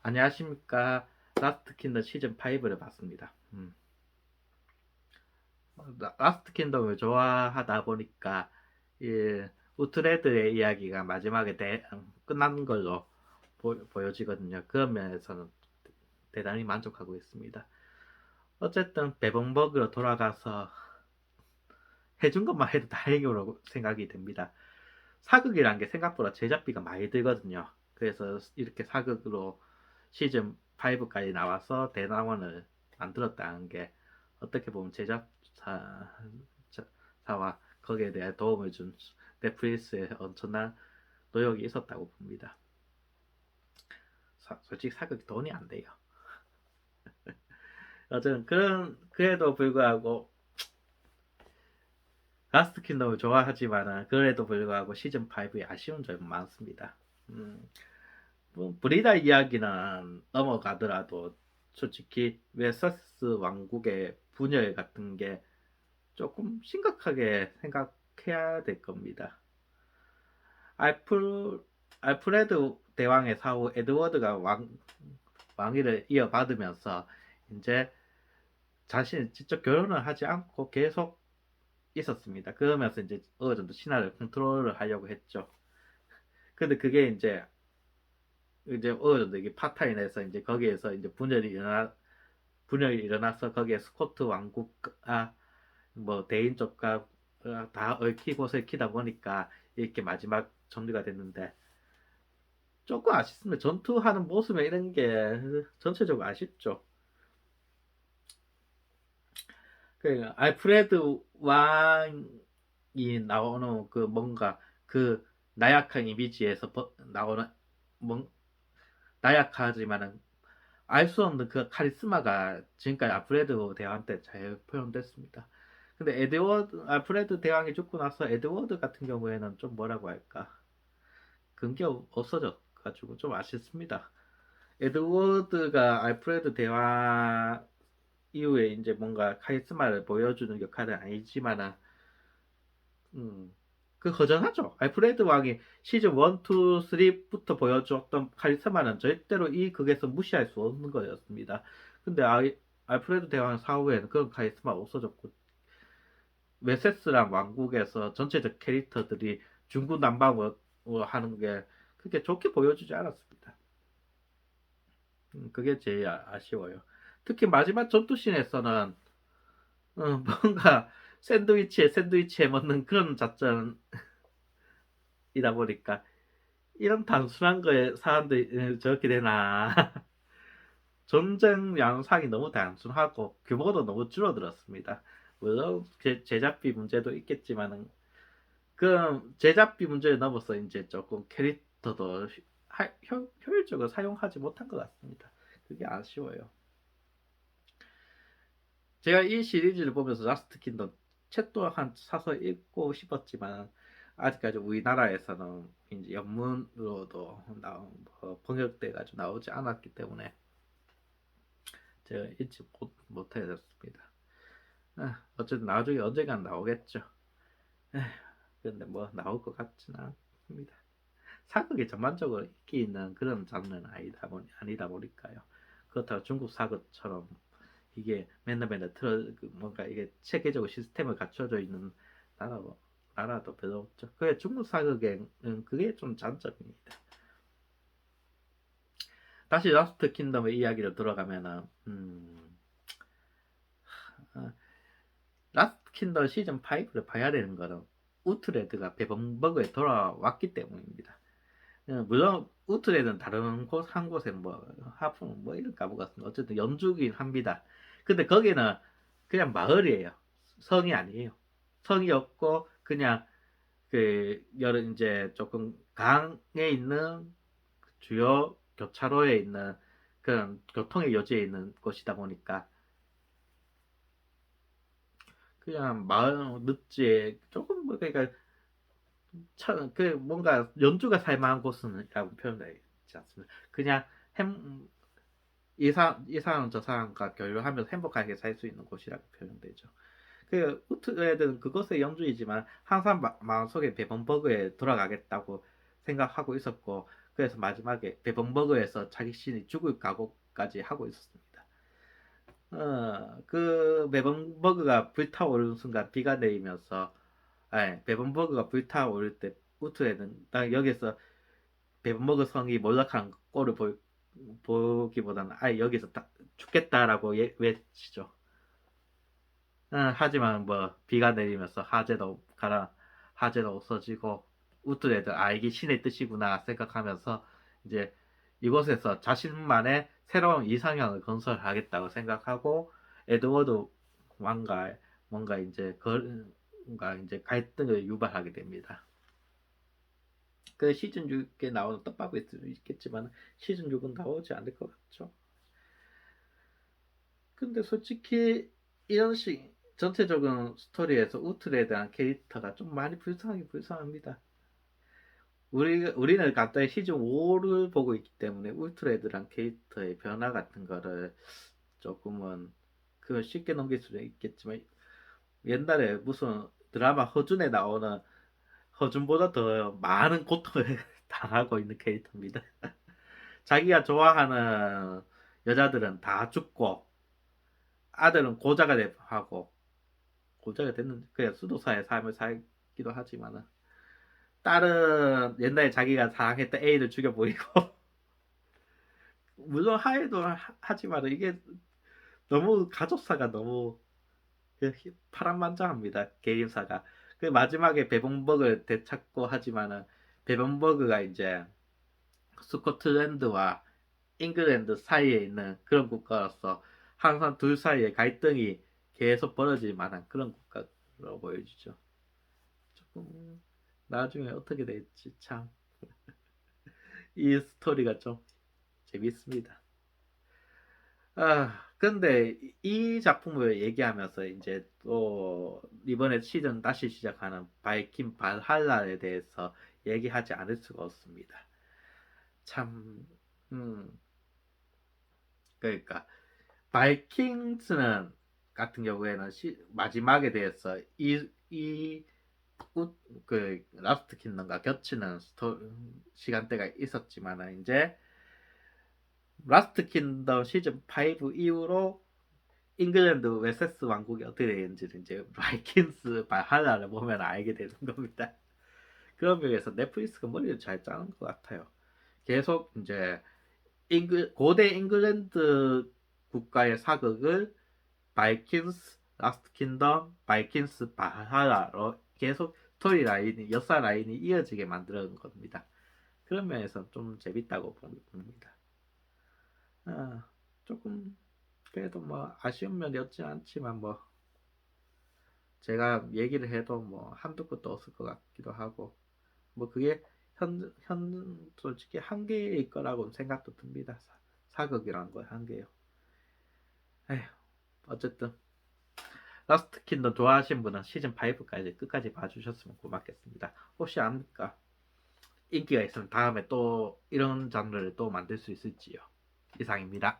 안녕하십니까. 라스트 킨덤 시즌 5를 봤습니다. 라스트 킨덤을 좋아하다 보니까 이 우트레드의 이야기가 마지막에 끝난 걸로 보여지거든요. 그런 면에서는 대단히 만족하고 있습니다. 어쨌든 베번버그로 돌아가서 해준 것만 해도 다행이라고 생각이 됩니다. 사극이란 게 생각보다 제작비가 많이 들거든요. 그래서 이렇게 사극으로 시즌 5까지 나와서 대낙원을 만들었다는 게 어떻게 보면 제작사와 거기에 대한 도움을 준 넷플릭스의 엄청난 노력이 있었다고 봅니다. 솔직히 사극이 돈이 안 돼요. 어쨌든 그래도 불구하고 라스트 킨덤을 좋아하지만 그래도 불구하고 시즌 5에 아쉬운 점이 많습니다. 뭐 브리다 이야기는 넘어가더라도 솔직히 웨서스 왕국의 분열 같은 게 조금 심각하게 생각해야 될 겁니다. 알프 알프레드 대왕의 사후 에드워드가 왕위를 이어받으면서 이제 자신이 직접 결혼을 하지 않고 계속 있었습니다. 그러면서 이제 어느 정도 신하를 컨트롤을 하려고 했죠. 근데 그게 이제 어느 정도 이게 파타임에서 이제 거기에서 이제 분열이 일어나서 거기에 스코트 왕국과 뭐 대인 쪽과 다 얽히고 설키다 보니까 이렇게 마지막 정리가 됐는데 조금 아쉽습니다. 전투하는 모습에 이런 게 전체적으로 아쉽죠. 그 알프레드 왕이 나오는 그 뭔가 그 나약한 이미지에서 나오는 뭔 나약하지만은 알 수 없는 그 카리스마가 지금까지 알프레드 대왕 때 잘 표현됐습니다. 근데 알프레드 대왕이 죽고 나서 에드워드 같은 경우에는 좀 뭐라고 할까? 그게 없어져가지고 좀 아쉽습니다. 에드워드가 알프레드 대왕 이후에 이제 뭔가 카리스마를 보여주는 역할은 아니지만은, 음, 그 허전하죠. 알프레드 왕이 시즌 1, 2, 3부터 보여줬던 카리스마는 절대로 이 극에서 무시할 수 없는 거였습니다. 근데 알프레드 대왕 사후에는 그런 카리스마가 없어졌고, 웨세스랑 왕국에서 전체적 캐릭터들이 중구난방으로 하는 게 그렇게 좋게 보여주지 않았습니다. 그게 제일 아쉬워요. 특히 마지막 전투씬에서는 뭔가 샌드위치에 먹는 그런 작전이다 보니까 이런 단순한 거에 사람들이 저렇게 되나. 전쟁 양상이 너무 단순하고 규모도 너무 줄어들었습니다. 물론 제작비 문제도 있겠지만은 그 제작비 문제를 넘어서 이제 조금 캐릭터도 효율적으로 사용하지 못한 것 같습니다. 그게 아쉬워요. 제가 이 시리즈를 보면서 라스트 킨덤 책도 한 사서 읽고 싶었지만 아직까지 우리나라에서는 이제 영문으로도 번역돼가지고 나오지 않았기 때문에 제가 읽지 못하게 됐습니다. 어쨌든 나중에 언젠간 나오겠죠. 근데 뭐 나올 것 같지는 않습니다. 사극이 전반적으로 인기 있는 그런 장르는 아니다 보니까요. 그렇다고 중국 사극처럼 이게 맨날 뭔가 이게 체계적으로 시스템을 갖춰져 있는 나라도, 나라도 별로 없죠. 그게 중국 사극에는 그게 좀 장점입니다. 다시 라스트 킨덤의 이야기로 들어가면은, 어, 라스트 킨덤 시즌 5를 봐야 되는 거는 우트레드가 베번버그에 돌아왔기 때문입니다. 물론 우트레드는 다른 한 곳에 뭐 하품 뭐 이런 까먹었습니다. 어쨌든 연주긴 합니다. 근데 거기는 그냥 마을이에요. 성이 아니에요. 성이 없고 그냥 그 여러 이제 조금 강에 있는 주요 교차로에 있는 그런 교통의 요지에 있는 곳이다 보니까 그냥 마을 늪지에 조금 뭐 그러니까 그 뭔가 연주가 살만한 곳은라고 표현되지 않습니다. 그냥 햄 이 사람 저 사람과 교류하면서 행복하게 살 수 있는 곳이라고 표현되죠. 그 우트레드는 그것의 연주이지만 항상 마음속에 베번버그에 돌아가겠다고 생각하고 있었고 그래서 마지막에 베번버그에서 자기 신이 죽을 각오까지 하고 있었습니다. 그 베번버그가 불타오르는 순간 비가 내리면서, 베번버그가 불타오를 때 우트에는 딱 여기서 베번버그 성이 몰락한 꼴을 보기보다는 아예 여기서 딱 죽겠다라고 외치죠. 하지만 뭐 비가 내리면서 하재도 없어지고 우트 애들 이게 신의 뜻이구나 생각하면서 이제 이곳에서 자신만의 새로운 이상향을 건설하겠다고 생각하고 에드워드 왕과 뭔가 이제 뭔가 이제 갈등을 유발하게 됩니다. 그 시즌 6에 나오는 떡밥일 수도 있겠지만 시즌 6은 나오지 않을 것 같죠. 근데 솔직히 이런 전체적인 스토리에서 우트에 대한 캐릭터가 좀 많이 불쌍합니다. 우리는 간단히 시즌 5를 보고 있기 때문에 울트레드란 캐릭터의 변화 같은 거를 조금은 쉽게 넘길 수도 있겠지만, 옛날에 무슨 드라마 허준에 나오는 허준보다 더 많은 고통을 당하고 있는 캐릭터입니다. 자기가 좋아하는 여자들은 다 죽고 아들은 고자가 됐는데 그냥 수도사의 삶을 살기도 하지만 딸은 옛날에 자기가 사랑했던 애를 죽여버리고 물론 하해도 하지만 이게 너무 가족사가 너무 파란만장합니다. 게임사가. 그 마지막에 베번버그를 되찾고 하지만은 베번버그가 이제 스코틀랜드와 잉글랜드 사이에 있는 그런 국가로서 항상 둘 사이에 갈등이 계속 벌어질 만한 그런 국가로 보여주죠. 조금 나중에 어떻게 될지 참 이 스토리가 좀 재밌습니다. 근데 이 작품을 얘기하면서 이제 또 이번에 시즌 다시 시작하는 바이킹 발할라에 대해서 얘기하지 않을 수가 없습니다. 참, 음, 그러니까 바이킹스는 같은 경우에는 마지막에 대해서 그 라스트 킹덤과 겹치는 시간대가 있었지만 이제 라스트 킹덤 시즌 5 이후로 잉글랜드 웨세스 왕국이 어떻게 되는지를 이제 바이킹스 발할라를 보면 알게 되는 겁니다. 그런 면에서 넷플릭스가 머리를 잘 짜는 것 같아요. 계속 이제 고대 잉글랜드 국가의 사극을 바이킹스, 라스트 킹덤, 바이킹스 발할라로 계속 스토리 라인이 역사 라인이 이어지게 만드는 겁니다. 그런 면에서 좀 재밌다고 봅니다. 조금 그래도 뭐 아쉬운 면이 없지 않지만 뭐 제가 얘기를 해도 뭐 한두 끝도 없을 것 같기도 하고 뭐 그게 솔직히 한계일 거라고 생각도 듭니다. 사극이라는 거 한계요. 에휴, 어쨌든 라스트 킨덤 좋아하시는 분은 시즌 5까지 끝까지 봐주셨으면 고맙겠습니다. 혹시 압니까? 인기가 있으면 다음에 또 이런 장르를 또 만들 수 있을지요. 이상입니다.